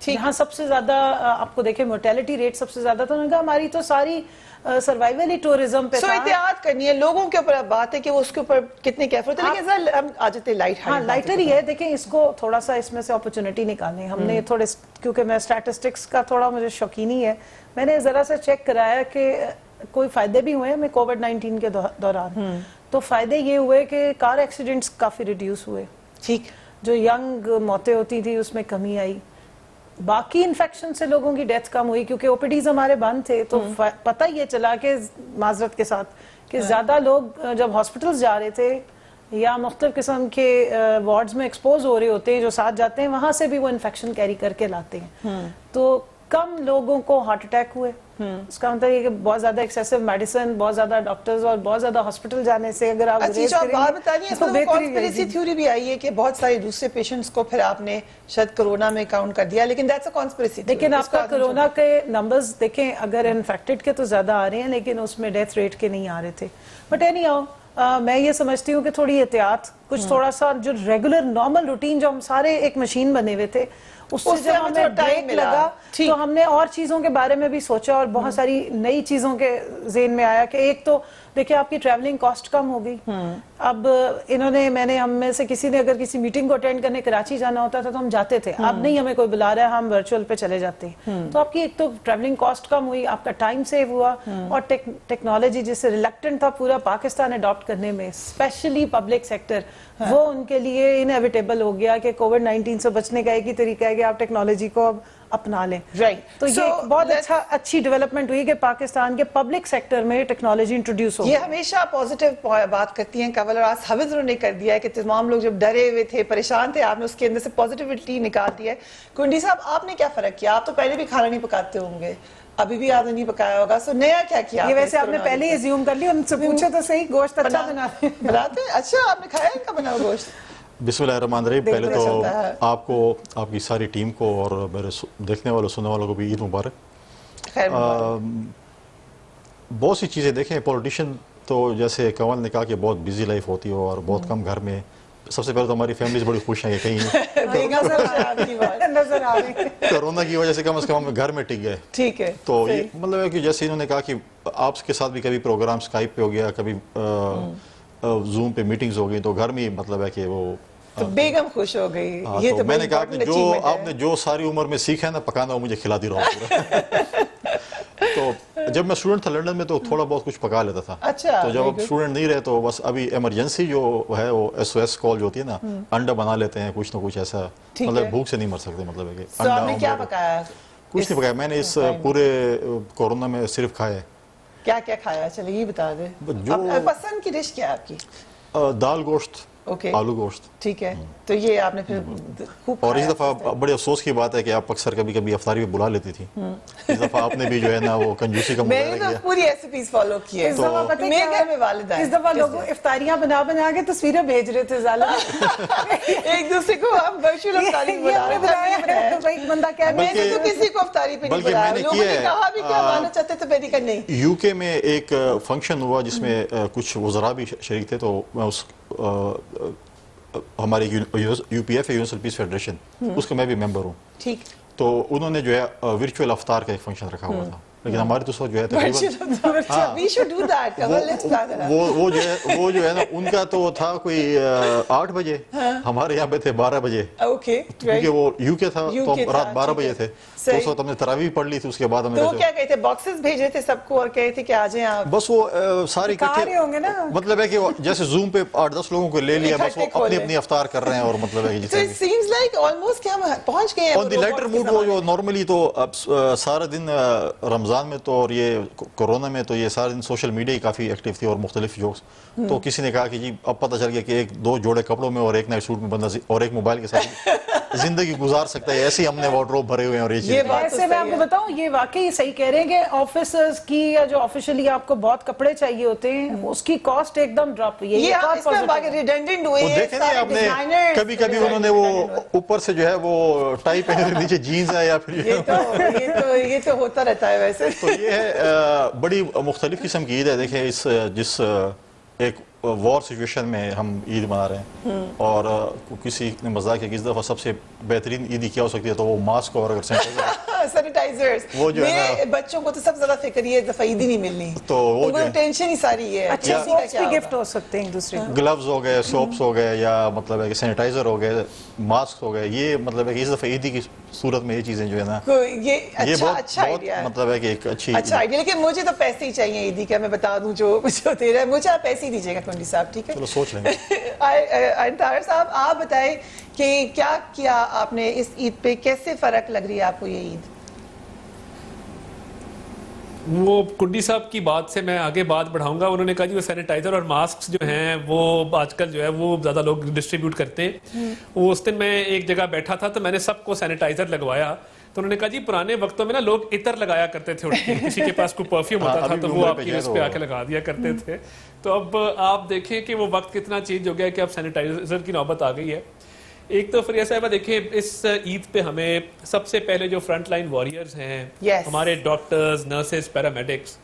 جہاں سب سے زیادہ آپ کو دیکھیں مرٹیلٹی ریٹ سب سے زیادہ تھا، انہوں نے کہا ہماری تو ساری سروائیول ہی ٹورزم پہ تھا. احتیاط کرنی ہے لوگوں کے اوپر. بات ہے کہ وہ اس کے اوپر کتنے کیئرفل ہوتے ہیں. لیکن ذرا ہم آ جاتے لائٹ ہاں لائٹر ہی ہے. دیکھیں اس کو تھوڑا سا اس میں سے اپرچونٹی نکالیں. ہم نے تھوڑے کیونکہ میں اسٹیٹسٹکس کا تھوڑا مجھے شوقینی ہے، میں نے ذرا سا چیک کرایا کہ کوئی فائدے بھی ہوئے ہمیں کووڈ-19 کے دوران. تو فائدے یہ ہوئے کہ کار ایکسیڈنٹس کافی ریڈیوس ہوئے. ٹھیک. جو ینگ موتیں ہوتی تھی اس میں کمی آئی. باقی انفیکشن سے لوگوں کی ڈیتھ کم ہوئی کیونکہ او پی ڈیز ہمارے بند تھے. تو پتہ یہ چلا کہ معذرت کے ساتھ کہ زیادہ لوگ جب ہاسپٹلز جا رہے تھے یا مختلف قسم کے وارڈز میں ایکسپوز ہو رہے ہوتے ہیں، جو ساتھ جاتے ہیں وہاں سے بھی وہ انفیکشن کیری کر کے لاتے ہیں. تو کم لوگوں کو ہارٹ اٹیک ہوئے. اس کا مطلب یہ کہ بہت زیادہ ایکسیسو میڈیسن، بہت زیادہ ڈاکٹرز اور بہت زیادہ ہاسپٹل جانے سے اگر آپ بات بتائیے اس میں کانسپریسی تھیوری بھی آئی ہے کہ بہت سارے دوسرے پیشنٹس کو پھر آپ نے شاید کرونا میں کاؤنٹ کر دیا، لیکن دیٹس اے کانسپریسی. لیکن آپ کا کرونا کے نمبرز دیکھیں، اگر انفیکٹڈ کے تو زیادہ آ رہے ہیں لیکن اس میں ڈیتھ ریٹ کے نہیں آ رہے تھے. بٹ اینی ہاؤ میں یہ سمجھتی ہوں کہ تھوڑی احتیاط، کچھ تھوڑا سا جو ریگولر نارمل روٹین جو ہم سارے ایک مشین بنے ہوئے تھے اس سے جب ہمیں بریک لگا تو ہم نے اور چیزوں کے بارے میں بھی سوچا اور بہت ساری نئی چیزوں کے ذہن میں آیا کہ ایک تو دیکھیں آپ کی ٹریولنگ کاسٹ کم ہو گئی. اب انہوں نے ہم میں سے کسی نے اگر کسی میٹنگ کو اٹینڈ کرنے کراچی جانا ہوتا تھا تو ہم جاتے تھے. اب نہیں ہمیں کوئی بلا رہا ہے ہم ورچوئل پہ چلے جاتے ہیں. تو آپ کی ایک تو ٹریولنگ کاسٹ کم ہوئی، آپ کا ٹائم سیو ہوا، اور ٹیکنالوجی جس سے ریلیکٹنٹ تھا پورا پاکستان اڈاپٹ کرنے میں، اسپیشلی پبلک سیکٹر، وہ ان کے لیے انیویٹیبل ہو گیا کہ کووڈ-19 سے بچنے کا ایک ہی طریقہ ہے کہ آپ ٹیکنالوجی کو اب اپنا لیں. تو یہ بہت اچھی ڈیولپمنٹ ہوئی کہ پاکستان کے پبلک سیکٹر میں ٹیکنالوجی انٹروڈیوس ہو. یہ ہمیشہ پازیٹیو بات کرتی ہیں کنول، اور آج حافظ نے کر دیا ہے کہ تمام لوگ جب ڈرے ہوئے تھے، پریشان تھے، آپ نے اس کے اندر سے پازیٹیوٹی نکال دی ہے. کنڈی صاحب آپ نے کیا فرق کیا؟ آپ تو پہلے بھی کھانا نہیں پکاتے ہوں گے، ابھی بھی آپ نے نہیں پکایا ہوگا، سو نیا کیا کیا؟ یہ ویسے آپ نے پہلے ہی ایزیوم کر لی، ان سے پوچھو تو صحیح گوشت اچھا بناتے ہیں. اچھا آپ نے کھایا ان کا بنا ہوا گوشت؟ بسم اللہ الرحمن الرحیم. پہلے تو آپ کو، آپ کی ساری ٹیم کو اور میرے دیکھنے والوں سننے والوں کو بھی عید مبارک. بہت سی چیزیں دیکھیں، پولیٹیشین تو جیسے کنول نے کہا کہ بہت بزی لائف ہوتی ہے اور بہت کم گھر میں. سب سے پہلے تو ہماری فیملیز بڑی خوش ہیں کہ کہیں کرونا کی وجہ سے کم از کم ہم گھر میں ٹک گئے. ٹھیک ہے. تو یہ مطلب ہے کہ جیسے انہوں نے کہا کہ آپ کے ساتھ بھی کبھی پروگرام اسکائپ پہ ہو گیا، کبھی زوم پہ میٹنگز ہو گئی، تو گھر میں مطلب ہے کہ وہ بیگم خوش ہو گئی. یہ تو میں نے کہا کہ جو آپ نے جو ساری عمر میں سیکھا ہے نا پکانا، وہ مجھے کھلاتی رہو. تو جب میں اسٹوڈنٹ تھا لنڈن میں تو تھوڑا بہت کچھ پکا لیتا تھا. تو جب اب اسٹوڈنٹ نہیں رہے تو بس ابھی ایمرجنسی جو ہے وہ SOS کال جو ہوتی ہے نا، انڈا بنا لیتے ہیں کچھ نہ کچھ ایسا، مطلب بھوک سے نہیں مر سکتے. مطلب ہے کہ آپ نے کیا پکایا؟ کچھ نہیں پکایا میں نے اس پورے کورونا میں، صرف کھایا ہے. کیا کیا کھایا؟ چلیے یہ بتا دیں. پسند کی ڈش کیا ہے آپ کی؟ دال گوشت، آلو گوشت. ٹھیک ہے. تو یہ آپ نے پھر خوب. اور اس دفعہ بڑے افسوس کی بات ہے کہ آپ اکثر کبھی کبھی افطاری میں بلا لیتی تھی. اس دفعہ آپ نے بھی جو ہے نا وہ کنجوسی کا مظاہرہ کیا. میں نے تو پوری ریسیپیز فالو کی ہے. میرے گھر میں والدہ اس دفعہ لوگ افطاریاں بنا بنا کے تصویریں بھیج رہے تھے ظالم. ایک دوسرے کو ہم ورچوئل افطاری بنا رہے تھے. ایک بندہ کہہ میں نے تو کسی کو افطاری پہ نہیں بلایا. لوگوں نے کہا بھی کہ ہم آنا چاہتے تھے، میں نے کہا نہیں. UK میں ایک فنکشن ہوا جس میں کچھ وزراء بھی شریک تھے. تو میں اس ہماری UPF ہے، یونیورسل پیس فیڈریشن، اس کا میں بھی ممبر ہوں. ٹھیک. تو انہوں نے جو ہے ورچوئل افطار کا ایک فنکشن رکھا ہوا تھا، لیکن ہمارے تو اس وقت جو ہے وہ جو ہے نا ان کا تو تھا کوئی 8 بجے، ہمارے یہاں پہ تھے 12 بجے، کیونکہ وہ UK تھا تو رات 12 بجے تھے. تو اس وقت ہم نے تراویح پڑھ لی تھی. اس کے بعد ہم نے کیا کہتے تھے، باکسز بھیج رہے تھے سب کو اور کہے تھے کہ آ جائیں آپ. بس وہ ساری مطلب ہے کہ جیسے زوم پہ 8-10 لوگوں کو لے لیا، بس وہ اپنی اپنی افطار کر رہے ہیں. اور مطلب ہے آن دی لائٹر موڈ وہ جو نارملی تو اب سارا دن رمضان میں تو اور یہ کورونا میں تو یہ سارا دن سوشل میڈیا ہی کافی ایکٹیو تھی اور مختلف جوکس. تو کسی نے کہا کہ جی اب پتہ چل گیا کہ 1-2 جوڑے کپڑوں میں اور ایک نائٹ سوٹ میں بندہ اور ایک موبائل کے ساتھ زندگی گزار سکتا ہے. ایسے ہی ہم نے وارڈروب بھرے ہوئے ہیں. اور یہ ایسے میں آپ کو بتاؤں، یہ واقعی صحیح کہہ رہے ہیں کہ آفیسرز کی یا جو آفیشلی آپ کو بہت کپڑے چاہیے ہوتے ہیں اس کی کاسٹ ایک دم ڈراپ ہوئی ہے. دیکھیں نا آپ نے کبھی کبھی انہوں نے وہ اوپر سے جو ہے وہ ٹائی پہنے تھے، نیچے جینز ہے یا پھر یہ تو ہوتا رہتا ہے ویسے. تو یہ ہے بڑی مختلف قسم کی عید ہے. دیکھیں جس ایک وار سچویشن میں ہم عید منا رہے ہیں اور کسی نے مذاق کیا کہ اس دفعہ سب سے بہترین عیدی کیا ہو سکتی ہے تو وہ ماسک اور اگر سینیٹائزرز. وہ جو ہے میرے بچوں کو تو سب زیادہ فکر یہ دفعہ عیدی نہیں ملنی, تو وہ جو ٹینشن ہی ساری ہے. اچھا سوپس بھی گفٹ ہو سکتے ہیں ایک دوسرے کو, گلوز ہو گئے, سوپس ہو گئے, یا مطلب ہے کہ سینیٹائزر ہو گئے, ماسک ہو گئے. یہ مطلب ہے کہ اس دفعہ عیدی کی صورت میں یہ چیزیں جو ہے نا یہ اچھا آئیڈیا ہے, مطلب ہے کہ ایک اچھا آئیڈیا. لیکن مجھے تو پیسے ہی چاہیے عیدی کا, میں بتا دوں جو دے رہا ہے مجھے آپ پیسے ہی دیجیے گا کنڈی صاحب, ٹھیک ہے؟ چلو سوچ لیں گے. طاہر صاحب آپ بتائیں کہ کیا کیا آپ نے اس عید پہ, کیسے فرق لگ رہی ہے آپ کو یہ عید؟ وہ کنڈی صاحب کی بات سے میں آگے بات بڑھاؤں گا. انہوں نے کہا جی وہ سینیٹائزر اور ماسک جو ہیں وہ آج کل جو ہے وہ زیادہ لوگ ڈسٹریبیوٹ کرتے ہیں. وہ اس دن میں ایک جگہ بیٹھا تھا تو میں نے سب کو سینیٹائزر لگوایا, تو انہوں نے کہا جی پرانے وقتوں میں نا لوگ عطر لگایا کرتے تھے اٹھ کے, کسی کے پاس کوئی پرفیوم ہوتا تھا تو وہ آپ کی اس پہ آ کے لگا دیا کرتے تھے. تو اب آپ دیکھیں کہ وہ وقت کتنا چینج ہو گیا کہ اب سینیٹائزر کی نوبت آ گئی ہے. ایک تو فریہ صاحبہ دیکھیں اس عید پہ ہمیں سب سے پہلے جو فرنٹ لائن واریئرز ہیں, ہمارے doctors, nurses, paramedics,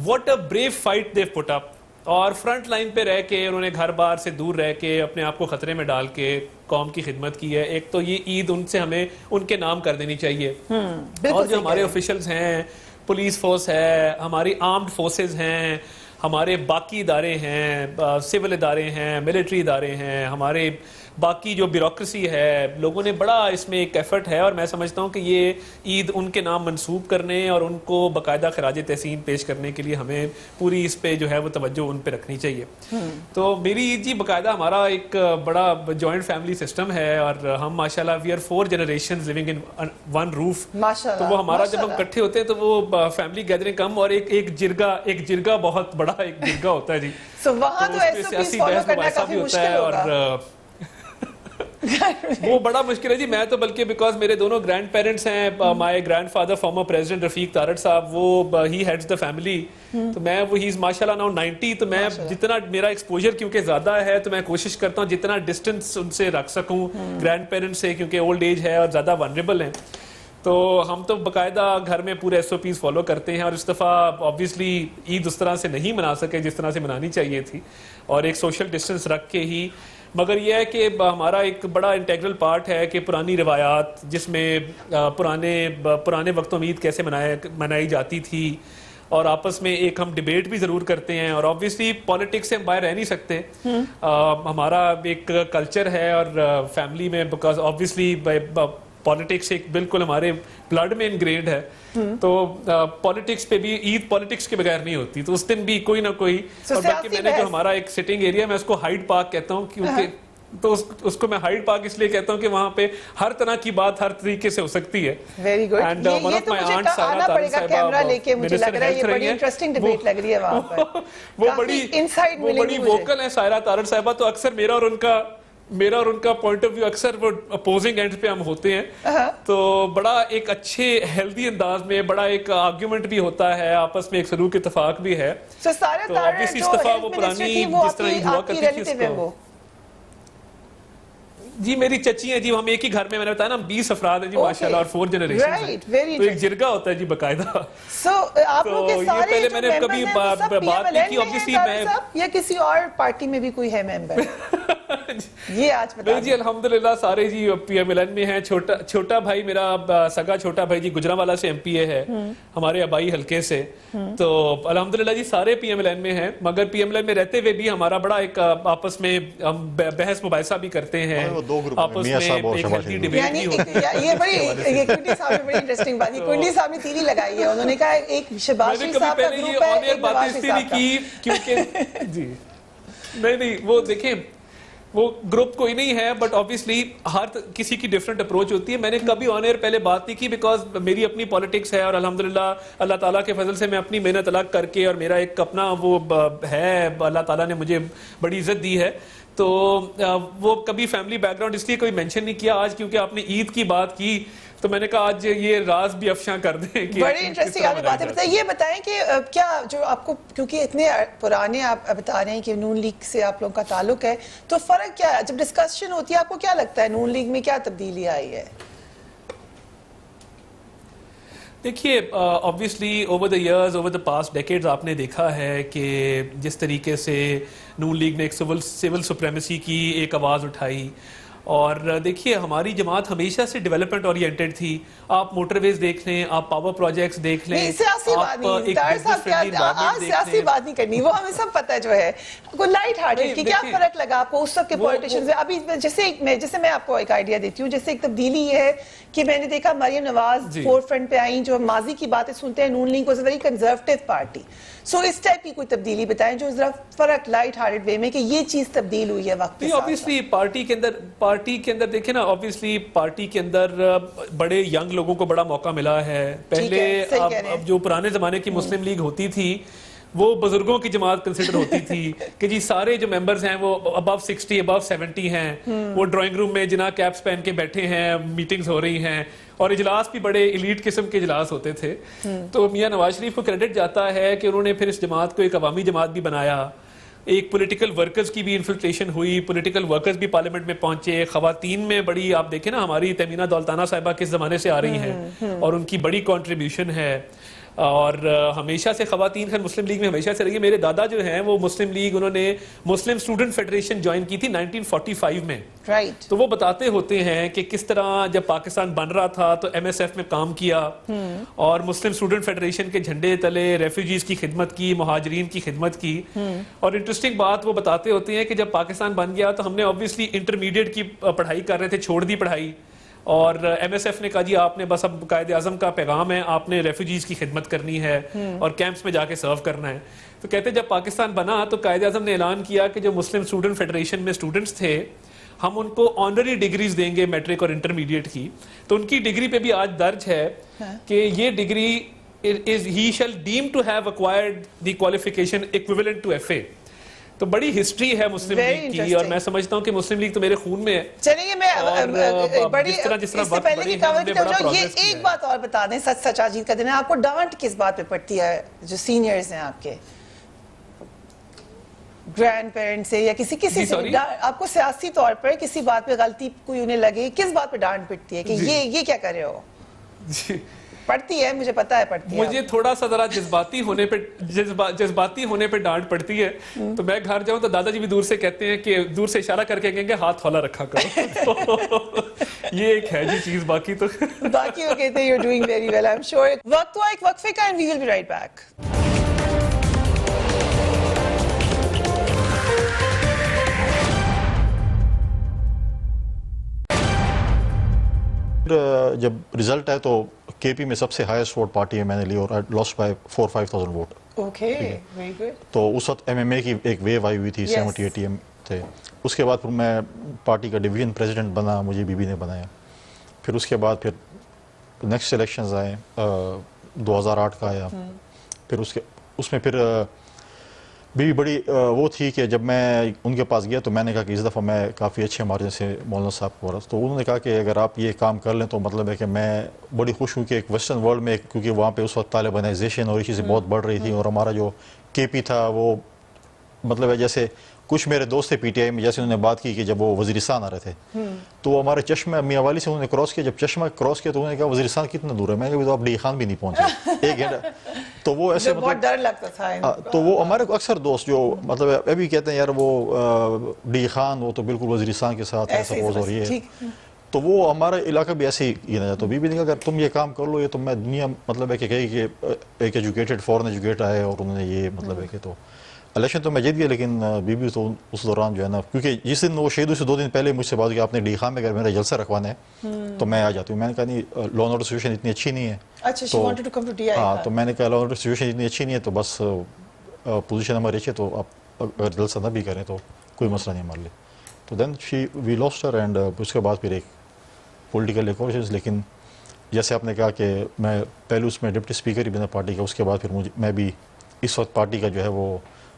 what a brave fight they put up, اور فرنٹ لائن پہ رہ کے انہوں نے گھر بار سے دور رہ کے اپنے آپ کو خطرے میں ڈال کے قوم کی خدمت کی ہے. ایک تو یہ عید ان سے ہمیں ان کے نام کر دینی چاہیے. اور جو ہمارے آفیشلز ہیں, پولیس فورس ہے, ہماری آرمڈ فورسز ہیں, ہمارے باقی ادارے ہیں, سول ادارے ہیں, ملٹری ادارے ہیں, ہمارے باقی جو بیوروکریسی ہے, لوگوں نے بڑا اس میں ایک ایفرٹ ہے, اور میں سمجھتا ہوں کہ یہ عید ان کے نام منسوب کرنے اور ان کو باقاعدہ خراج تحسین پیش کرنے کے لیے ہمیں پوری اس پہ جو ہے وہ توجہ ان پہ رکھنی چاہیے. تو میری عید جی باقاعدہ ہمارا ایک بڑا جوائنٹ فیملی سسٹم ہے, اور ہم ماشاءاللہ we are 4 generations living in one roof. تو وہ ہمارا جب ہم اکٹھے ہوتے ہیں تو وہ فیملی گیدرنگ کم, اور ایک جرگا بہت بڑا ایک جرگا ہوتا ہے جی. وہاں تو سیاسی بحث مباحثہ بھی ہوتا ہے, اور وہ بڑا مشکل ہے جی. میں تو بلکہ بیکاز میرے دونوں گرینڈ پیرنٹس ہیں, مائی گرینڈ فادر فارمر پریزیڈنٹ رفیق تارڑ صاحب, وہ ہی ہیڈز دا فیملی, تو میں وہ ہی از ماشاءاللہ ناؤ 90, تو میں جتنا میرا ایکسپوجر کیونکہ زیادہ ہے تو میں کوشش کرتا ہوں جتنا ڈسٹنس ان سے رکھ سکوں گرینڈ پیرنٹس سے, کیونکہ اولڈ ایج ہے اور زیادہ ونریبل ہیں. تو ہم تو باقاعدہ گھر میں پورے SOPs فالو کرتے ہیں, اور اس دفعہ آبویسلی عید اس طرح سے نہیں منا سکے جس طرح سے منانی چاہیے تھی, اور ایک سوشل ڈسٹنس رکھ کے ہی. مگر یہ ہے کہ ہمارا ایک بڑا انٹیگرل پارٹ ہے کہ پرانی روایات, جس میں پرانے وقتوں میں عید کیسے منائی جاتی تھی, اور آپس میں ایک ہم ڈیبیٹ بھی ضرور کرتے ہیں. اور آبویسلی پالیٹکس سے ہم باہر رہ نہیں سکتے, ہمارا ایک کلچر ہے اور فیملی میں, بیکاز آبویسلی پالیٹکس ایک بالکل ہمارے بلڈ میں انگرینڈ ہے. تو پالیٹکس پہ بھی عید پالیٹکس کے بغیر نہیں ہوتی, تو اس دن بھی کوئی نہ کوئی. اور بلکہ میں نے جو ہمارا ایک سٹنگ ایریا, میں اس کو ہائیڈ پارک کہتا ہوں, کیونکہ تو اس کو میں ہائیڈ پارک اس لیے کہتا ہوں کہ وہاں پہ ہر طرح کی بات ہر طریقے سے ہو سکتی ہے. Very good. یہ تو مجھے آنا پڑے گا کیمرہ لے کے, مجھے لگ رہا ہے یہ بڑی انٹرسٹنگ ڈیبیٹ لگ رہی ہے وہاں پر. وہ بڑی ووکل ہے سائرہ تارڑ صاحبہ, تو اکثر میرا اور ان کا پوائنٹ آف ویو اکثر وہ اپوزنگ اینڈ پہ ہم ہوتے ہیں, تو بڑا ایک اچھے ہیلدی انداز میں بڑا ایک آرگیومنٹ بھی ہوتا ہے, آپس میں ایک سلوک اتفاق بھی ہے. تو obviously اس دفعہ وہ پرانی جس طرح عید ہوا کرتی تھی اس کو, جی میری چچی ہیں جی, ہم ایک ہی گھر میں نے بتایا نا 20 افراد ہیں جی ماشاءاللہ, اور 4 جنریشن ہیں, تو ایک جرگا ہوتا ہے جی باقاعدہ. تو یہ پہلے میں نے کبھی بات نہیں کی آبویسلی, میں یا کسی اور پارٹی میں بھی کوئی ہے ممبر یہ آج بتا جی الحمدللہ سارے جی PMLN میں ہیں. چھوٹا بھائی میرا سگا چھوٹا بھائی جی گجرانوالہ سے MPA ہے ہمارے آبائی حلقے سے, تو الحمدللہ جی سارے PMLN میں ہیں. مگر PMLN میں رہتے ہوئے بھی ہمارا بڑا ایک آپس میں ہم بحث مباحثہ بھی کرتے ہیں, آپس میں ایک ہیلدی ڈیبیٹ بھی ہوتا ہے. یہ کنڈی صاحب نے بڑی انٹرسٹنگ بات کی, کنڈی صاحب نے تیری لگائی ہے, انہوں نے کہا ایک شہباز شریف صاحب کا گروپ ہے, ایک نواز شریف صاحب کا. کیونکہ جی نہیں وہ دیکھیں وہ گروپ کوئی نہیں ہے, بٹ آبویسلی ہر کسی کی ڈفرنٹ اپروچ ہوتی ہے. میں نے کبھی آن ایئر پہلے بات نہیں کی, بیکاز میری اپنی پالیٹکس ہے, اور الحمدللہ اللہ تعالیٰ کے فضل سے میں اپنی محنت الگ کر کے, اور میرا ایک اپنا وہ ہے, اللہ تعالیٰ نے مجھے بڑی عزت دی ہے, تو وہ کبھی فیملی بیک گراؤنڈ اس لیے کوئی مینشن نہیں کیا. آج کیونکہ آپ نے عید کی بات کی تو میں نے کہا آج یہ راز بھی افشاں کر دیں. بڑی انٹرسٹنگ آپ نے باتیں بتائی. یہ بتائیں کہ کیا جو آپ کو, کیونکہ اتنے پرانے آپ بتا رہے ہیں کہ نون لیگ سے آپ لوگوں کا تعلق ہے, تو فرق کیا ہے جب ڈسکشن ہوتی ہے, آپ کو کیا لگتا ہے نون لیگ میں کیا تبدیلی آئی ہے؟ دیکھیے obviously over the years, over the past decades آپ نے دیکھا ہے کہ جس طریقے سے نون لیگ نے ایک سول سپریمیسی کی ایک آواز اٹھائی، اور دیکھیے ہماری جماعت ہمیشہ سے ڈیولپمنٹ اورینٹڈ تھی. آپ موٹر ویز دیکھ لیں، آپ پاور پروجیکٹس دیکھ لیں، سیاسی بات نہیں کرنی، وہ ہمیں سب پتہ جو ہے. کوئی لائٹ ہارٹڈ کی کیا فرق لگا آپ کو اس وقت کے پولیٹیشنز؟ ابھی جیسے میں آپ کو ایک آئیڈیا دیتی ہوں، جیسے ایک تبدیلی یہ ہے کہ میں نے دیکھا مریم نواز فور فرنٹ پہ آئیں، جو ماضی کی باتیں سنتے ہیں. Noon league was a very conservative party. So اس ٹائپ کی کوئی تبدیلی بتائیں جو ذرا فرق لائٹ ہارٹڈ وے میں کہ یہ چیز تبدیل ہوئی ہے وقت کے ساتھ. obviously پارٹی کے اندر دیکھیں نا، obviously پارٹی کے اندر بڑے ینگ لوگوں کو بڑا موقع ملا ہے. پہلے اب جو پرانے زمانے کی مسلم لیگ ہوتی تھی وہ بزرگوں کی جماعت کنسیڈر ہوتی تھی کہ جی سارے جو ممبرز ہیں وہ above 60 above 70 ہیں، وہ ڈرائنگ روم میں جناب کیپس پہن کے بیٹھے ہیں، میٹنگز ہو رہی ہیں، اور اجلاس بھی بڑے ایلیٹ قسم کے اجلاس ہوتے تھے. تو میاں نواز شریف کو کریڈٹ جاتا ہے کہ انہوں نے پھر اس جماعت کو ایک عوامی جماعت بھی بنایا. ایک پولیٹیکل ورکرز کی بھی انفلٹریشن ہوئی، پولیٹیکل ورکرز بھی پارلیمنٹ میں پہنچے. خواتین میں بڑی، آپ دیکھیں نا ہماری تیمینہ دولتانہ صاحبہ کس زمانے سے آ رہی ہیں اور ان کی بڑی کنٹریبیوشن ہے. اور ہمیشہ سے خواتین خیر مسلم لیگ میں ہمیشہ سے رہی ہے. میرے دادا جو ہیں وہ مسلم لیگ، انہوں نے مسلم اسٹوڈنٹ فیڈریشن جوائن کی تھی 1945 میں. تو وہ بتاتے ہوتے ہیں کہ کس طرح جب پاکستان بن رہا تھا تو ایم ایس ایف میں کام کیا اور مسلم اسٹوڈنٹ فیڈریشن کے جھنڈے تلے ریفیوجیز کی خدمت کی، مہاجرین کی خدمت کی. اور انٹرسٹنگ بات وہ بتاتے ہوتے ہیں کہ جب پاکستان بن گیا تو ہم نے obviously انٹرمیڈیٹ کی پڑھائی کر رہے تھے، چھوڑ دی پڑھائی، اور ایم ایس ایف نے کہا جی آپ نے بس اب قائد اعظم کا پیغام ہے، آپ نے ریفیوجیز کی خدمت کرنی ہے اور کیمپس میں جا کے سرو کرنا ہے. تو کہتے جب پاکستان بنا تو قائد اعظم نے اعلان کیا کہ جو مسلم اسٹوڈنٹ فیڈریشن میں اسٹوڈنٹس تھے ہم ان کو آنرری ڈگریز دیں گے میٹرک اور انٹرمیڈیٹ کی. تو ان کی ڈگری پہ بھی آج درج ہے کہ یہ degree he shall deem to have acquired the qualification equivalent to FA. تو بڑی ہسٹری ہے مسلم لیگ کی، اور میں سمجھتا ہوں کہ مسلم لیگ تو میرے خون میں ہے. چلیے میں بڑی اس سے پہلے کی کور کی طرف یہ ایک بات اور بتا دیں، سچ اجیت کا دن ہے، آپ کو ڈانٹ کس بات پہ پڑتی ہے جو سینئرز ہیں آپ کے گرینڈ پیرنٹ سے یا کسی سے آپ کو سیاسی طور پر کسی بات پہ غلطی کوئی انہیں لگے، کس بات پہ ڈانٹ پڑتی ہے کہ یہ کیا کر رہے ہو؟ پڑتی ہے، مجھے پتا ہے پڑتی ہے. مجھے تھوڑا سا ذرا جذباتی ہونے پہ ڈانٹ پڑتی ہے. تو میں گھر جاؤں تو دادا جی بھی دور سے کہتے ہیں کہ دور سے اشارہ کر کے کہیں گے ہاتھ کھولا رکھا کرو. یہ ایک ہے جی چیز. باقی وہ کہتے ہیں you're doing very well, I'm sure. وقت ہوا ایک وقفے کا and we will be right back. جب رزلٹ ہے تو کے پی میں سب سے ہائیسٹ ووٹ پارٹی ہے میں نے لی اور لاسٹ بائی 4-5,000 ووٹ. تو اس وقت ایم ایم اے کی ایک ویو آئی ہوئی تھی، 70-80 ایم تھے. اس کے بعد پھر میں پارٹی کا ڈویژن پریزیڈنٹ بنا، مجھے بی بی نے بنایا. پھر اس کے بعد پھر نیکسٹ الیکشنز آئے، 2008 کا آیا. پھر اس میں پھر بھی بڑی وہ تھی کہ جب میں ان کے پاس گیا تو میں نے کہا کہ اس دفعہ میں کافی اچھے مارجن سے مولانا صاحب کو، تو انہوں نے کہا کہ اگر آپ یہ کام کر لیں تو مطلب ہے کہ میں بڑی خوش ہوں کہ ایک ویسٹرن ورلڈ میں، کیونکہ وہاں پہ اس وقت طالبانائزیشن اور یہ چیزیں بہت بڑھ رہی تھی، اور ہمارا جو کے پی تھا وہ مطلب ہے جیسے کچھ میرے دوست تھے پی ٹی آئی میں، جیسے انہوں نے بات کی کہ جب وہ وزیرستان آ رہے تھے تو ہمارے چشمہ میاں والی سے انہوں نے کراس کیا. جب چشمہ کراس کیا تو انہوں نے کہا وزیرستان کتنا دور ہے؟ میں نے کہا تو آپ ڈی خان بھی نہیں پہنچے 1 گھنٹہ. تو وہ ایسے بہت ڈر لگتا تھا. تو وہ ہمارے اکثر دوست جو مطلب ابھی کہتے ہیں یار وہ ڈی خان وہ تو بالکل وزیرستان کے ساتھ ہے سپوز، اور یہ تو وہ ہمارا علاقہ بھی ایسے ہی گنا جاتا. تو بی بی نے کہا اگر تم یہ کام کر لو یہ تو میں دنیا مطلب ہے کہ کہی کہ ایک ایجوکیٹڈ فورن ایجوکیٹ آئے اور انہوں نے یہ مطلب ہے کہ تو الیکشن تو میں جیت گیا. لیکن بی بی تو اس دوران جو ہے نا، کیونکہ جس دن وہ شہید ہوئی سے 2 دن پہلے مجھ سے بات کہ آپ نے ڈی خان میں اگر میرا جلسہ رکھوانا ہے تو میں آ جاتی ہوں. میں نے کہا نہیں لا اینڈ آرڈر سچویشن اتنی اچھی نہیں ہے. ہاں تو میں نے کہا لا اینڈ آرڈر سچویشن اتنی اچھی نہیں ہے تو بس پوزیشن ہماری اچھی ہے تو آپ اگر جلسہ نہ بھی کریں تو کوئی مسئلہ نہیں ہمارے لیے. تو دین وی لاسٹ ہر اینڈ اس کے بعد پھر ایک پولیٹیکل ایکوشنز. لیکن جیسے آپ نے کہا کہ میں پہلے اس میں ڈپٹی اسپیکر ہی بنا پارٹی کا، اس کے بعد پھر میں بھی اس وقت پارٹی کا جو ہے وہ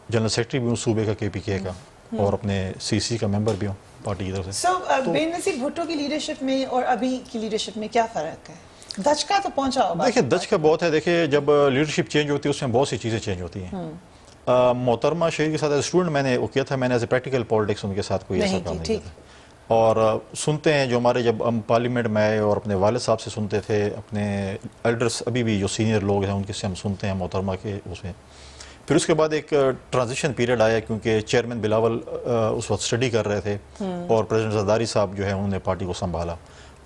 جنرل سیکرٹری بھی ہوں صوبے کا کے پی کے کا، اور اپنے سی سی کا ممبر بھی ہوں پارٹی کی طرف سے. سو بے نظیر بھٹو کی لیڈرشپ میں اور ابھی کی لیڈرشپ میں کیا فرق ہے؟ دھچکا تو پہنچا ہوگا. دیکھیں دھچکا بہت ہے. دیکھیں جب لیڈرشپ چینج ہوتی ہے اس میں بہت سی چیزیں چینج ہوتی ہیں. محترمہ شہید کے ساتھ ایز اسٹوڈنٹ میں نے وہ کیا تھا، میں نے as a practical politics in کے ساتھ کوئی ایسا کام نہیں کیا تھا. اور سنتے ہیں جو ہمارے جب ہم پارلیمنٹ میں آئے اور اپنے والد صاحب سے سنتے تھے, اپنے ایلڈرس ابھی بھی جو سینئر لوگ ہیں ان کے سے ہم سنتے ہیں محترمہ کے اس میں. پھر اس کے بعد ایک ٹرانزیشن پیریڈ آیا کیونکہ چیئرمین بلاول اس وقت اسٹڈی کر رہے تھے اور پریزیڈنٹ زرداری صاحب جو ہے انہوں نے پارٹی کو سنبھالا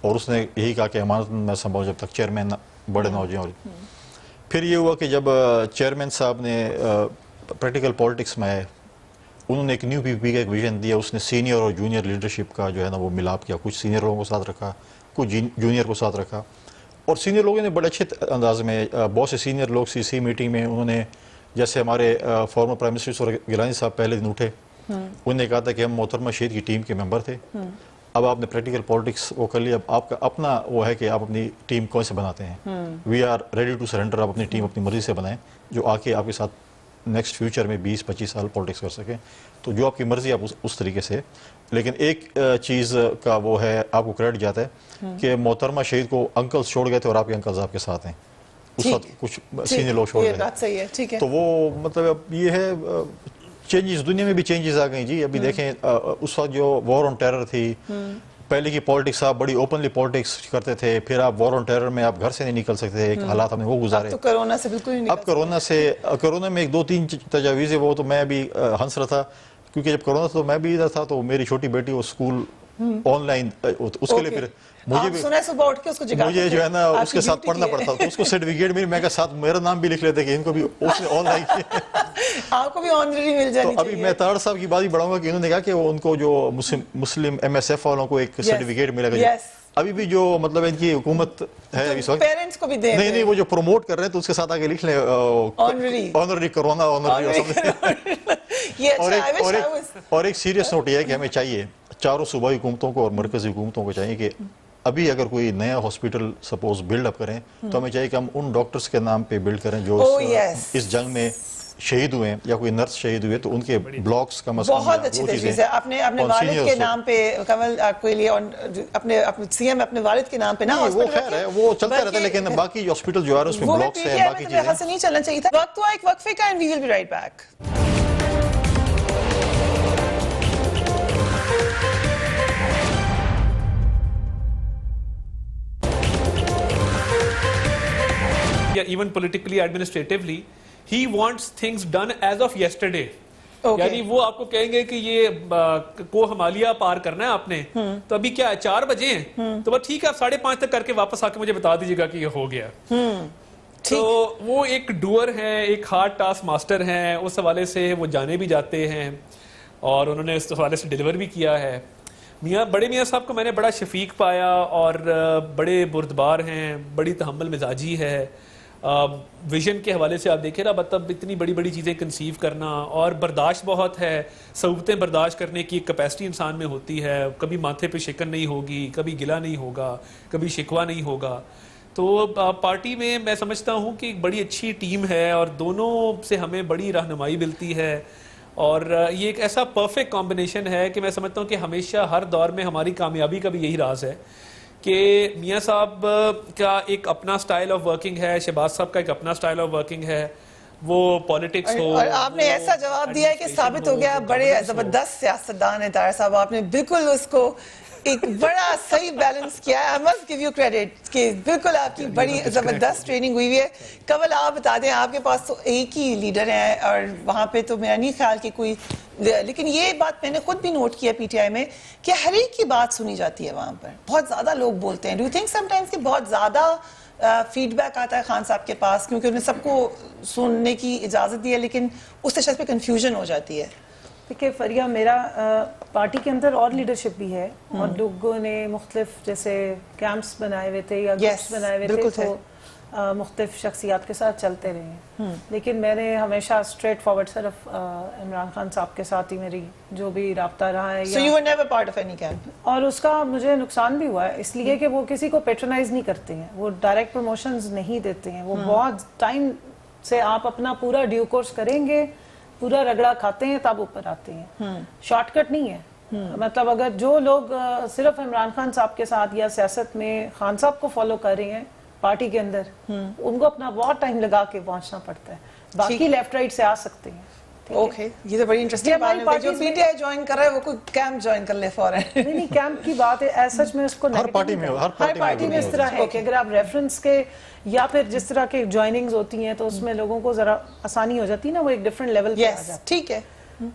اور اس نے یہی کہا کہ امانت میں سنبھالوں جب تک چیئرمین بڑے نہ ہو جائیں. پھر یہ ہوا کہ جب چیئرمین صاحب نے پریکٹیکل پالیٹکس میں آئے, انہوں نے ایک نیو پی پی کا ایک ویژن دیا. اس نے سینئر اور جونیئر لیڈرشپ کا جو ہے نا وہ ملاپ کیا, کچھ سینئر لوگوں کو ساتھ رکھا, کچھ جونیئر کو ساتھ رکھا, اور سینئر لوگوں نے بڑے اچھے انداز میں بہت سے سینئر لوگ سی میٹنگ میں انہوں نے, جیسے ہمارے فارمر پرائم منسٹر گیلانی صاحب پہلے دن اٹھے, انہوں نے کہا تھا کہ ہم محترمہ شہید کی ٹیم کے ممبر تھے, اب آپ نے پریکٹیکل پالیٹکس وہ کر لیا, اب آپ کا اپنا وہ ہے کہ آپ اپنی ٹیم کون سے بناتے ہیں. We are ready to surrender, آپ اپنی ٹیم اپنی مرضی سے بنائیں جو آ کے آپ کے ساتھ نیکسٹ فیوچر میں 20-25 سال پالیٹکس کر سکیں. تو جو آپ کی مرضی آپ اس طریقے سے. لیکن ایک چیز کا وہ ہے, آپ کو کریڈٹ جاتا ہے کہ محترمہ شہید کو انکلز چھوڑ گئے تھے اور آپ کے انکلز آپ کے ساتھ ہیں, اس وقت کچھ سینئر لوگ چھوڑ گئے. تو وہ مطلب یہ ہے چینجز, دنیا میں بھی چینجز آ گئی جی. ابھی دیکھیں اس وقت جو وار آن ٹیرر تھی, پہلے کی پالیٹکس آپ بڑی اوپنلی پالیٹکس کرتے تھے, پھر آپ وار آن ٹیرر میں آپ گھر سے نہیں نکل سکتے, ایک حالات ہم نے وہ گزارے. اب تو کرونا سے بالکل نہیں. اب کرونا میں 2-3 تجاویزیں, وہ تو میں بھی ہنس رہا تھا کیونکہ جب کرونا تھا تو میں بھی ادھر تھا, تو میری چھوٹی بیٹی وہ اسکول آن لائن, اس کے لیے پھر مجھے بھی مجھے جو ہے نا اس کے ساتھ پڑھنا پڑتا, تو اس کو سرٹیفکیٹ میری, میں کہا ساتھ میرا نام بھی لکھ لیتے کہ ان کو بھی اس نے آن لائن کیا, آپ کو بھی آنرری مل جانی. تو ابھی میں طاہر صاحب کی بات ہی بڑھاؤں گا کہ انہوں نے کہا کہ ان کو جو مسلم MSF والوں کو ایک سرٹیفکیٹ ملے گا. ابھی بھی جو مطلب ان کی حکومت ہے اس وقت, پیرنٹس کو بھی دیں, نہیں وہ جو پروموٹ کر رہے ہیں تو اس کے ساتھ آگے لکھ لیں آنرری کرونا آنرری. اور ایک سیریس نوٹ یہ ہے کہ ہمیں چاہیے چاروں صوبائی حکومتوں کو اور مرکزی حکومتوں کو چاہیے کہ ابھی اگر کوئی نیا ہاسپٹل سپوز بلڈ اپ کریں تو ہمیں چاہیے کہ ہم ان ڈاکٹرز کے نام پہ بلڈ کریں جو اس جنگ میں شہید ہوئے ہیں, یا کوئی نرس شہید ہوئے تو ان کے بلاکس کا مسئلہ. بہت اچھی تجویز ہے. اپنے والد کے نام پہ کمل کے لیے اپنے CM اپنے والد کے نام پہ نہ وہ خیر ہے, وہ چلتا رہتا ہے, لیکن باقی ہاسپٹل جو ہے اس میں بلاکس ہیں, باقی چیزیں ایسا نہیں چلنا چاہیے تھا. وقت ہوا ایک وقفے کا, and we will be right back. even politically, administratively, he wants things done as of yesterday. یعنی وہ آپ کو کہیں گے کہ یہ کو ہمالیہ پار کرنا ہے آپ نے, تو ابھی کیا ہے 4 بجے ہیں, تو بس ٹھیک ہے آپ 5:30 تک کر کے واپس آ کے مجھے بتا دیجیے گا کہ یہ ہو گیا. تو وہ ایک ڈوئر ہیں, ایک ہارڈ ٹاسک ماسٹر ہیں, اس حوالے سے وہ جانے بھی جاتے ہیں اور انہوں نے اس حوالے سے ڈیلیور بھی کیا ہے. بڑے میاں صاحب کو میں نے بڑا شفیق پایا اور بڑے بردبار ہیں, بڑی تحمل مزاجی ہے. ویژن کے حوالے سے آپ دیکھیں نا, مطلب اتنی بڑی بڑی چیزیں کنسیو کرنا, اور برداشت بہت ہے, صعوبتیں برداشت کرنے کی کیپیسٹی انسان میں ہوتی ہے. کبھی ماتھے پہ شکن نہیں ہوگی, کبھی گلہ نہیں ہوگا, کبھی شکوہ نہیں ہوگا. تو پارٹی میں میں سمجھتا ہوں کہ ایک بڑی اچھی ٹیم ہے اور دونوں سے ہمیں بڑی رہنمائی ملتی ہے, اور یہ ایک ایسا پرفیکٹ کمبینیشن ہے کہ میں سمجھتا ہوں کہ ہمیشہ ہر دور میں ہماری کامیابی کا بھی یہی راز ہے کہ میاں صاحب کا ایک اپنا سٹائل آف ورکنگ ہے, شہباز صاحب کا ایک اپنا سٹائل آف ورکنگ ہے, وہ پالیٹکس ہو. اور آپ نے ایسا جواب دیا ہے کہ ثابت ہو گیا بڑے زبردست سیاستدان ہیں طاہر صاحب, آپ نے بالکل اس کو ایک بڑا صحیح بیلنس کیا ہے. I must give you credit کہ بالکل آپ کی بڑی زبردست ٹریننگ ہوئی ہے. کمل آپ بتا دیں, آپ کے پاس تو ایک ہی لیڈر ہیں اور وہاں پہ تو میرا نہیں خیال کہ کوئی, لیکن یہ بات میں نے خود بھی نوٹ کیا PTI میں کہ ہر ایک کی بات سنی جاتی ہے وہاں پر. بہت زیادہ لوگ بولتے ہیں. Do you think some times کہ بہت زیادہ فیڈ بیک آتا ہے خان صاحب کے پاس کیونکہ انہیں سب کو سننے کی اجازت دی ہے, لیکن اس شخص پہ کنفیوژن ہو جاتی ہے. دیکھیے فریا, میرا پارٹی کے اندر اور لیڈرشپ بھی ہے اور لوگوں نے مختلف جیسے کیمپس بنائے ہوئے تھے یا گروپس بنائے ہوئے تھے, تو مختلف شخصیات کے ساتھ چلتے رہے ہیں. لیکن میں نے ہمیشہ اسٹریٹ فارورڈ صرف عمران خان صاحب کے ساتھ ہی میری جو بھی رابطہ رہا ہے. So you were never part of any camp? اور اس کا مجھے نقصان بھی ہوا ہے اس لیے کہ وہ کسی کو پیٹرنائز نہیں کرتے ہیں, وہ ڈائریکٹ پروموشنز نہیں دیتے ہیں. وہ بہت ٹائم سے آپ اپنا پورا ڈیو کورس کریں گے, پورا رگڑا کھاتے ہیں تب اوپر آتے ہیں. شارٹ کٹ نہیں ہے. مطلب اگر جو لوگ صرف عمران خان صاحب کے ساتھ یا سیاست میں خان صاحب کو فالو کر رہے ہیں پارٹی کے اندر, ان کو اپنا بہت ٹائم لگا کے پہنچنا پڑتا ہے. باقی لیفٹ رائٹ سے آ سکتے ہیں. اوکے یہ تو بڑی انٹرسٹنگ بات ہے. جو پی ٹی آئی جوائن کر رہا ہے وہ کوئی کیمپ جوائن کر لے فوراً. نہیں کیمپ کی بات ہے ایز سچ میں اس کو ہر پارٹی میں اس طرح ہے کہ اگر آپ ریفرنس کے یا پھر جس طرح کے جوائننگز ہوتی ہیں تو اس میں لوگوں کو ذرا آسانی ہو جاتی ہے نا, وہ ایک ڈفرینٹ لیول پہ آ جاتا ہے. ٹھیک ہے.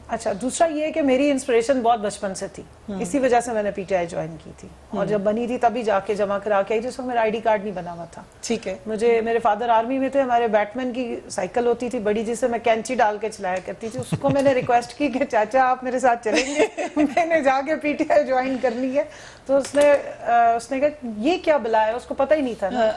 اچھا دوسرا یہ ہے کہ میری انسپریشن بہت بچپن سے تھی, اسی وجہ سے میں نے پی ٹی آئی جوائن کی تھی, اور جب بنی تھی تبھی جا کے جمع کرا کے آئی, جس وقت میرا آئی ڈی کارڈ نہیں بنا ہوا تھا. ٹھیک ہے. مجھے میرے فادر آرمی میں تھے, ہمارے بیٹمین کی سائیکل ہوتی تھی بڑی جسے میں کینچی ڈال کے چلایا کرتی تھی, اس کو میں نے ریکویسٹ کی کہ چاچا آپ میرے ساتھ چلیں گے, میں نے جا کے پی ٹی آئی جوائن کرنی ہے. تو اس نے کہا یہ کیا بلا ہے, اس کو پتہ ہی نہیں تھا نا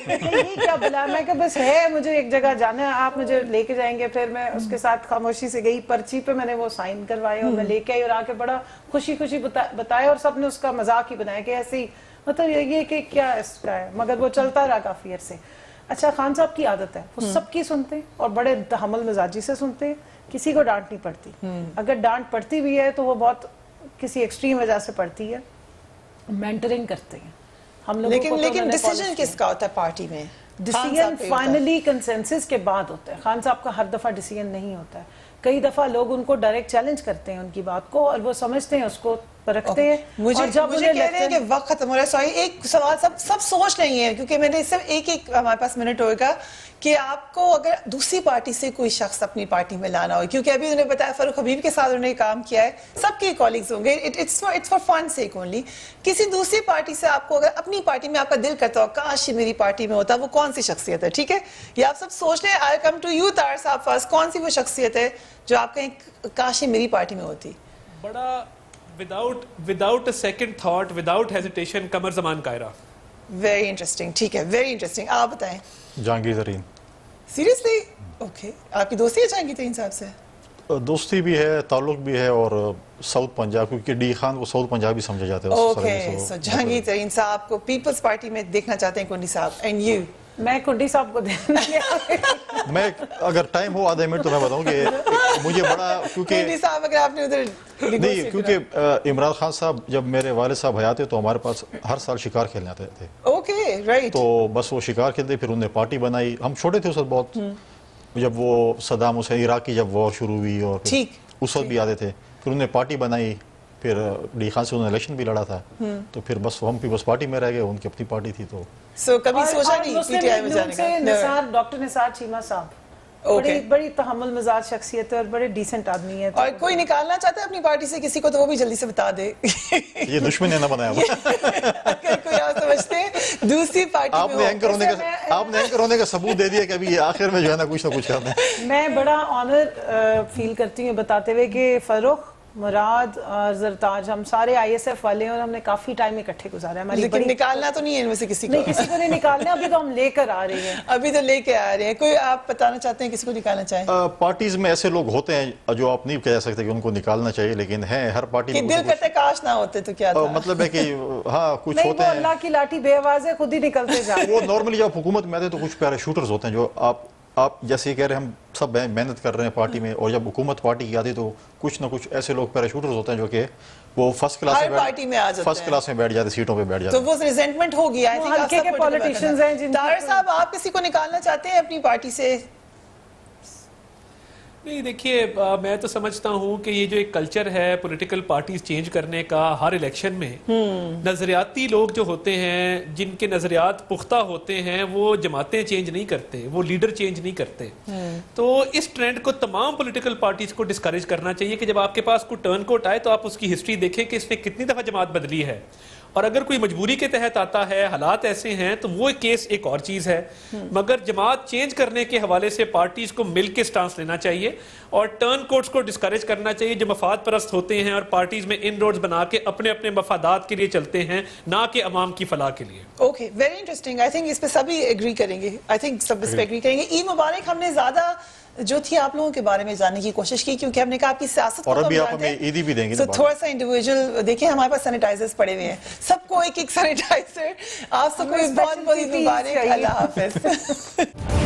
یہ کیا بلا ہے. میں کہ بس ہے مجھے ایک جگہ جانا ہے, آپ مجھے لے کے جائیں گے. پھر میں اس کے ساتھ خاموشی سے گئی, پرچی پہ میں نے وہ سائن کروائے اور میں لے کے آئی, اور آ کے بڑا خوشی خوشی بتایا, اور سب نے اس کا مذاق ہی بنایا کہ ایسے ہی مطلب یہ کہ کیا اس کا ہے, مگر وہ چلتا رہا کافی عرصے. اچھا خان صاحب کی عادت ہے وہ سب کی سنتے ہیں اور بڑے تحمل مزاجی سے سنتے ہیں, کسی کو ڈانٹ نہیں پڑتی. اگر ڈانٹ پڑتی بھی ہے تو وہ بہت کسی ایکسٹریم وجہ سے پڑتی ہے. مینٹرنگ کرتے ہیں ہم لوگوں کو. لیکن ڈیسیجن کس کا ہوتا ہے پارٹی میں؟ ڈیسیجن فائنلی کنسنسس کے بعد ہوتا ہے. خان صاحب کا ہر دفعہ ڈیسیجن نہیں ہوتا ہے, کئی دفعہ لوگ ان کو ڈائریکٹ چیلنج کرتے ہیں ان کی بات کو, اور وہ سمجھتے ہیں اس کو پرکھتے ہیں. مجھے کہہ رہے ہیں کہ وقت ختم ہو رہا ہے. سوری ایک سوال سب سوچ نہیں ہے, کیونکہ میں نے صرف ایک ہمارے پاس منٹ ہوئے گا کہ آپ کو اگر دوسری پارٹی سے کوئی شخص اپنی پارٹی میں لانا ہو, کیونکہ ابھی انہوں نے بتایا فاروق حبیب کے ساتھ انہوں نے کام کیا ہے, سب کے کولیگز ہوں گے, it's for fun sake only. کسی دوسری پارٹی سے آپ کو اگر اپنی پارٹی میں آپ کا دل کرتا ہو کاش یہ میری پارٹی میں ہوتا, وہ کون سی شخصیت ہے؟ ٹھیک ہے, یہ آپ سب سوچ لیں. آئی کم ٹو یو طاہر صاحب فرسٹ, کون سی وہ شخصیت ہے جو آپ کہیں کاش یہ میری پارٹی میں ہوتی؟ بڑا without a second thought, without hesitation, Qamar Zaman Kaira. Very interesting. ٹھیک ہے, ویری انٹرسٹنگ. آپ بتائیں. جہانگیر ترین. سیریسلی؟ اوکے. آپ کی دوستی ہے جہانگیر ترین صاحب سے؟ دوستی بھی ہے, تعلق بھی ہے, اور ساؤتھ پنجاب, کیونکہ ڈی خان کو ساؤتھ پنجابی سمجھا جاتا ہے. اوکے, سو جہانگیر ترین صاحب کو پیپلز پارٹی میں دیکھنا چاہتے ہیں کنڈی صاحب. And you? میں کنڈی صاحب کو دیکھنا میں اگر ٹائم ہو آدھے منٹ تو میں بتاؤں کہ مجھے بڑا, کیونکہ کنڈی صاحب اگر آپ نے ادھر نہیں, کیونکہ عمران خان صاحب جب میرے والد صاحب حیات تھے تو ہمارے پاس ہر سال شکار کھیلنے آتے تھے. Okay right. تو بس وہ شکار کھیلتے, پھر انہوں نے پارٹی بنائی. ہم چھوٹے تھے اس وقت بہت, جب وہ صدام حسین عراق کی جب وار شروع ہوئی, اور اس وقت بھی آتے تھے. پھر انہوں نے پارٹی بنائی, پھر ڈی خان سے انہوں نے الیکشن بھی لڑا تھا, تو پھر بس ہم بھی بس پارٹی میں رہ گئے, ان کی اپنی پارٹی تھی. تو کبھی سوچا نہیں پی ٹی آئی میں جانے کا؟ ڈاکٹر نثار چیمہ صاحب بڑی تحمل مزاج شخصیت ہے اور بڑے ڈیسنٹ آدمی ہے. اور کوئی نکالنا چاہتا ہے اپنی پارٹی سے کسی کو تو وہ بھی جلدی سے بتا دے. یہ دشمن نے نہ بنایا ہوا. اگر کوئی آپ سمجھتے ہیں دوسری پارٹی آپ نے اینکر ہونے کا ثبوت دے دیا کہ ابھی آخر میں جو ہے نا کچھ نہ کچھ کرنا ہے. میں بڑا آنر فیل کرتی ہوں بتاتے ہوئے کہ فاروق, مراد اور زرتاج ہم سارے آئی ایس ایف والے ہیں, اور ہم نے کافی ٹائم اکٹھے گزارا ہے. لیکن نکالنا تو نہیں ہے ان میں سے کسی کو؟ نہیں, کسی کو نہیں نکالنا, ابھی تو ہم لے کر آ رہے ہیں. ابھی تو لے کے آ رہے ہیں. کوئی آپ بتانا چاہتے ہیں کسی کو نکالنا چاہیں؟ پارٹیز میں ایسے لوگ ہوتے ہیں جو آپ نہیں کہہ سکتے کہ ان کو نکالنا چاہیے, لیکن ہیں ہر پارٹی میں. دل کرتے کاش نہ ہوتے تو کیا تھا؟ مطلب ہے کہ ہاں کچھ ہوتے ہیں. ہیں, اللہ کی لاٹھی بے آواز ہے, خود ہی نکلتے جا رہے ہیں. وہ نارملی جب حکومت میں آتے ہیں تو کچھ پیراشوٹرز ہوتے ہیں جو آپ جیسے یہ کہہ رہے ہیں ہم سب محنت کر رہے ہیں پارٹی میں, اور جب حکومت پارٹی کی آتی تو کچھ نہ کچھ ایسے لوگ پیراشوٹرز ہوتے ہیں جو کہ وہ فرسٹ کلاس میں بیٹھ جاتے, سیٹوں پہ بیٹھ جاتے. تو وہ ریزنٹمنٹ ہوگی. ہلکے کے پولیٹیشنز ہیں جن. طاہر صاحب آپ کسی کو نکالنا چاہتے ہیں اپنی پارٹی سے؟ نہیں دیکھیے, میں تو سمجھتا ہوں کہ یہ جو ایک کلچر ہے پولیٹیکل پارٹیز چینج کرنے کا ہر الیکشن میں, نظریاتی لوگ جو ہوتے ہیں جن کے نظریات پختہ ہوتے ہیں وہ جماعتیں چینج نہیں کرتے, وہ لیڈر چینج نہیں کرتے. تو اس ٹرینڈ کو تمام پولیٹیکل پارٹیز کو ڈسکریج کرنا چاہیے کہ جب آپ کے پاس کوئی ٹرن کوٹ آئے تو آپ اس کی ہسٹری دیکھیں کہ اس نے کتنی دفعہ جماعت بدلی ہے, اور اگر کوئی مجبوری کے تحت آتا ہے, حالات ایسے ہیں, تو وہ کیس ایک اور چیز ہے. مگر جماعت چینج کرنے کے حوالے سے پارٹیز کو مل کے سٹانس لینا چاہیے, اور ٹرن کوٹس کو ڈسکریج کرنا چاہیے جو مفاد پرست ہوتے ہیں اور پارٹیز میں ان روڈز بنا کے اپنے اپنے مفادات کے لیے چلتے ہیں, نہ کہ عوام کی فلاح کے لیے. Okay, very interesting. I think اس پہ سبھی ایگری کریں گے. آئی تھنک سب اس پہ ایگری کریں گے. عید مبارک. ہم نے زیادہ جو تھی آپ لوگوں کے بارے میں جاننے کی کوشش کی, کیونکہ ہم نے کہا آپ کی سیاست کو اور ابھی آپ ہمیں عیدی بھی دیں گے, تو تھوڑا سا انڈیویجول دیکھیں. ہمارے پاس سینیٹائزرز پڑے ہوئے ہیں, سب کو ایک ایک سینیٹائزر. آپ سب کو بہت بہت عید مبارک. اللہ حافظ.